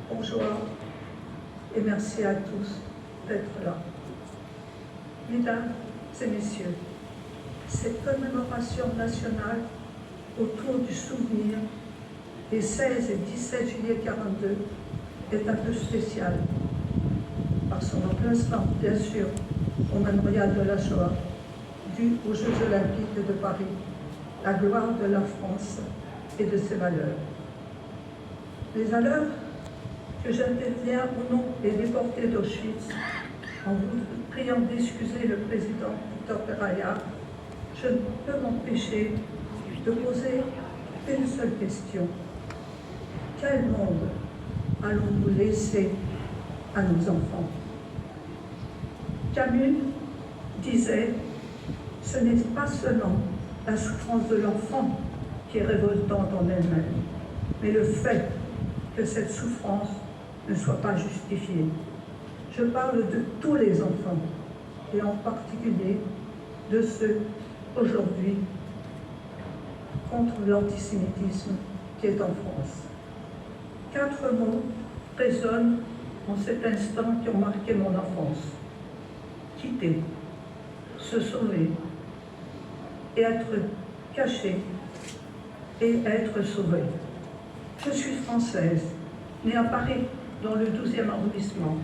Bonjour et merci à tous d'être là. Mesdames et messieurs, cette commémoration nationale autour du souvenir des 16 et 17 juillet 42 est un peu spéciale par son emplacement, bien sûr, au mémorial de la Shoah, dû aux Jeux Olympiques de Paris, la gloire de la France et de ses valeurs. Mais à l'heure que j'interviens au nom des déportés d'Auschwitz, en vous priant d'excuser le président Victor Peraya, je ne peux m'empêcher de poser une seule question. Quel monde allons-nous laisser à nos enfants? Camus disait « Ce n'est pas seulement la souffrance de l'enfant qui est révoltante en elle-même, mais le fait que cette souffrance ne soit pas justifiée. » Je parle de tous les enfants, et en particulier de ceux aujourd'hui contre l'antisémitisme qui est en France. 4 mots résonnent en cet instant qui ont marqué mon enfance. Quitter, se sauver, et être caché, et être sauvé. Je suis française, née à Paris, dans le 12e arrondissement,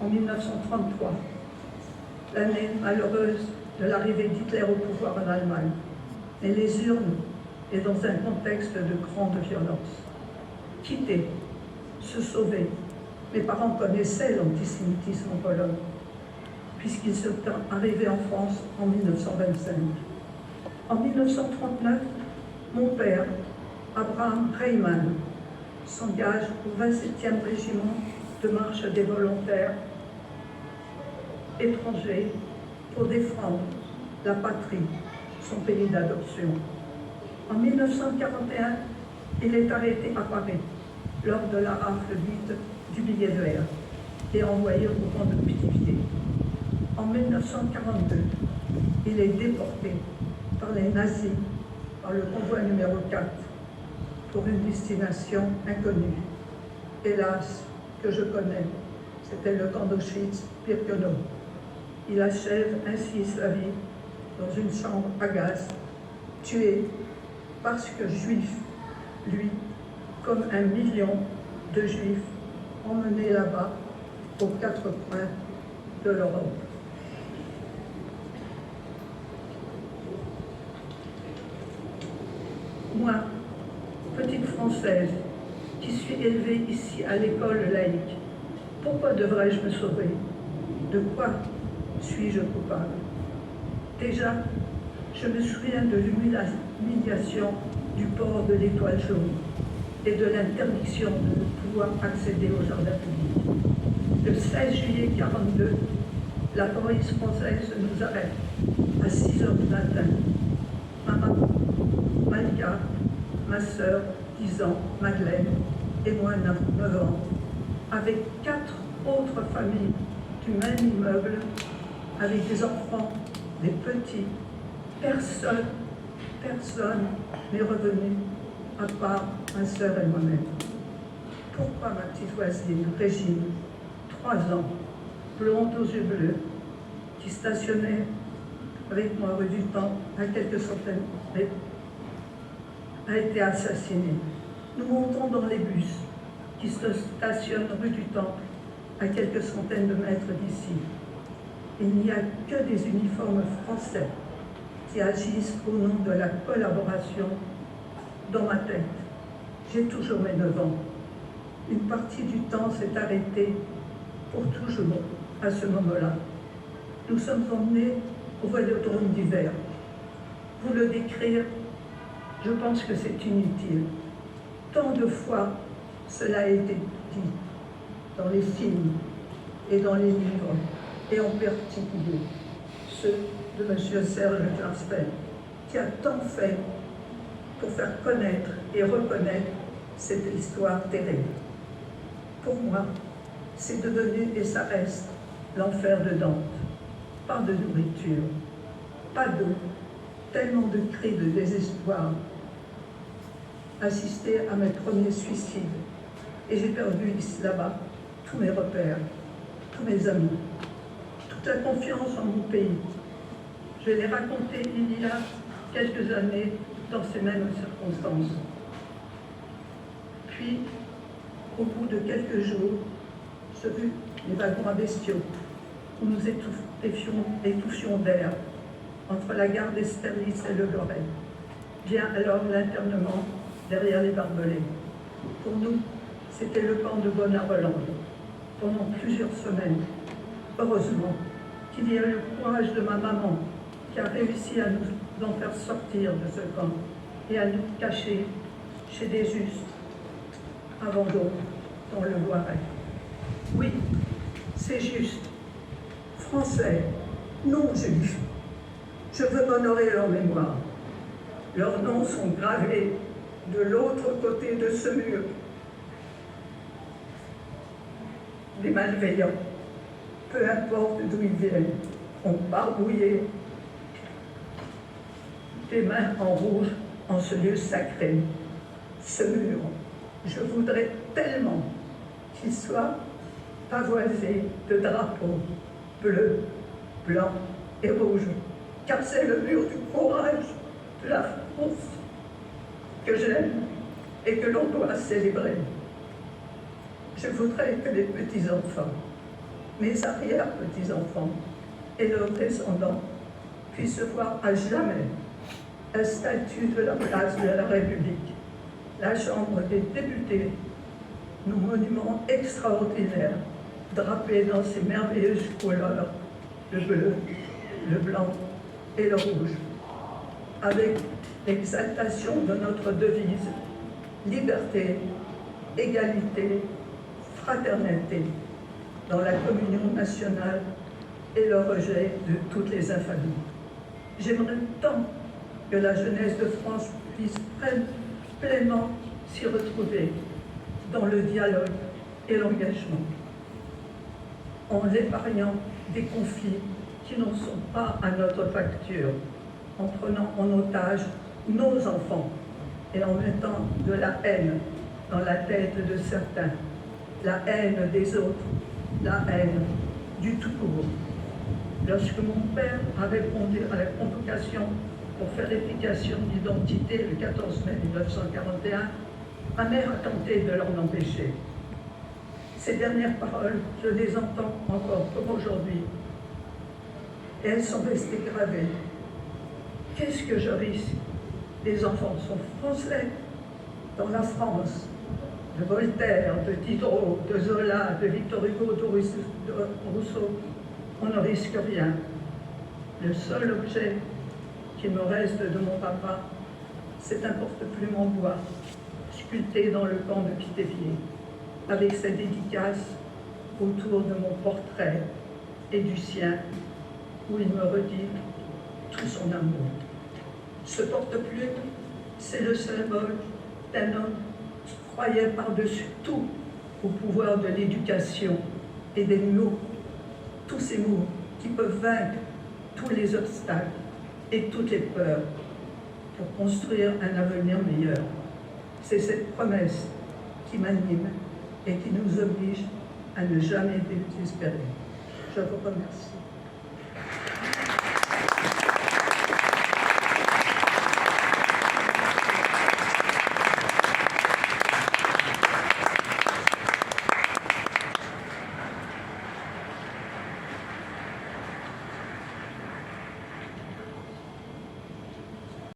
en 1933, l'année malheureuse de l'arrivée d'Hitler au pouvoir en Allemagne, mais les urnes et dans un contexte de grande violence. Quitter, se sauver. Mes parents connaissaient l'antisémitisme en Pologne, puisqu'ils sont arrivés en France en 1925. En 1939, mon père, Abraham Reimann, s'engage au 27e régiment de marche des volontaires étrangers pour défendre la patrie, son pays d'adoption. En 1941, il est arrêté à Paris lors de la rafle dite du billet vert et envoyé au camp de Pithiviers. En 1942, il est déporté par les nazis par le convoi numéro 4 pour une destination inconnue. Hélas, que je connais, c'était le camp d'Auschwitz-Birkenau. Il achève ainsi sa vie dans une chambre à gaz, tué parce que juif, lui, comme 1 million de juifs emmenés là-bas aux 4 coins de l'Europe. Moi, petite Française, qui suis élevée ici à l'école laïque, pourquoi devrais-je me sauver? De quoi suis-je coupable? Déjà, je me souviens de l'humiliation du port de l'étoile jaune et de l'interdiction de pouvoir accéder au jardin public. Le 16 juillet 1942, la police française nous arrête à 6 heures du matin. Ma maman, Malika, ma sœur, 10 ans, Madeleine, et moi, 9 ans, avec 4 autres familles du même immeuble, avec des enfants, des petits. Personne n'est revenu, à part ma sœur et moi-même. Pourquoi ma petite voisine, Régine, 3 ans, blonde aux yeux bleus, qui stationnait avec moi rue du Temple, à quelques centaines de mètres, a été assassinée. Nous montons dans les bus qui se stationnent rue du Temple, à quelques centaines de mètres d'ici. Il n'y a que des uniformes français qui agissent au nom de la collaboration. Dans ma tête, j'ai toujours mes 9 ans. Une partie du temps s'est arrêtée pour toujours à ce moment-là. Nous sommes emmenés au vélodrome d'hiver. Vous le décrire, je pense que c'est inutile. Tant de fois, cela a été dit dans les films et dans les livres, et en particulier ceux de M. Serge Klarsfeld, qui a tant fait pour faire connaître et reconnaître cette histoire terrible. Pour moi, c'est devenu, et ça reste, l'enfer de Dante. Pas de nourriture, pas d'eau, tellement de cris de désespoir. Assister à mes premiers suicides Et j'ai perdu ici, là-bas, tous mes repères, tous mes amis, toute la confiance en mon pays. Je l'ai raconté il y a quelques années dans ces mêmes circonstances. Puis, au bout de quelques jours, ce fut les wagons à bestiaux, où nous étouffions d'air, entre la gare d'Esterlis et le Loret. Vient alors l'internement derrière les barbelés. Pour nous, c'était le camp de Bonaroland, pendant plusieurs semaines. Heureusement qu'il y a eu le courage de ma maman, qui a réussi à nous en faire sortir de ce camp et à nous cacher chez des justes, à Vendôme, dans le Loiret. Oui, c'est juste. Français, non juifs. Je veux m'honorer leur mémoire. Leurs noms sont gravés de l'autre côté de ce mur. Les malveillants, peu importe d'où ils viennent, ont barbouillé des mains en rouge en ce lieu sacré. Ce mur, je voudrais tellement qu'il soit pavoisé de drapeaux bleus, blancs et rouges, car c'est le mur du courage de la France que j'aime et que l'on doit célébrer. Je voudrais que les petits-enfants, mes arrière-petits-enfants et leurs descendants puissent voir à jamais la statue de la place de la République, la Chambre des députés, nos monuments extraordinaires, drapés dans ces merveilleuses couleurs, le bleu, le blanc et le rouge, avec l'exaltation de notre devise, liberté, égalité, fraternité, dans la communion nationale et le rejet de toutes les infamies. J'aimerais tant que la jeunesse de France puisse pleinement s'y retrouver dans le dialogue et l'engagement, en l'épargnant des conflits qui ne sont pas à notre facture, en prenant en otage nos enfants et en mettant de la haine dans la tête de certains, la haine des autres, la haine du tout court. Lorsque mon père a répondu à la convocation pour faire l'éducation d'identité le 14 mai 1941, ma mère a tenté de l'en empêcher. Ces dernières paroles, je les entends encore comme aujourd'hui, et elles sont restées gravées. Qu'est-ce que je risque? Les enfants sont français, dans la France, de Voltaire, de Diderot, de Zola, de Victor Hugo, de Rousseau. On ne risque rien. Le seul objet qui me reste de mon papa, c'est un porte-plume en bois, sculpté dans le camp de Pithiviers, avec sa dédicace autour de mon portrait et du sien, où il me redit tout son amour. Ce porte-plume, c'est le symbole d'un homme qui croyait par-dessus tout au pouvoir de l'éducation et des mots, tous ces mots qui peuvent vaincre tous les obstacles et toutes les peurs pour construire un avenir meilleur. C'est cette promesse qui m'anime et qui nous oblige à ne jamais désespérer. Je vous remercie.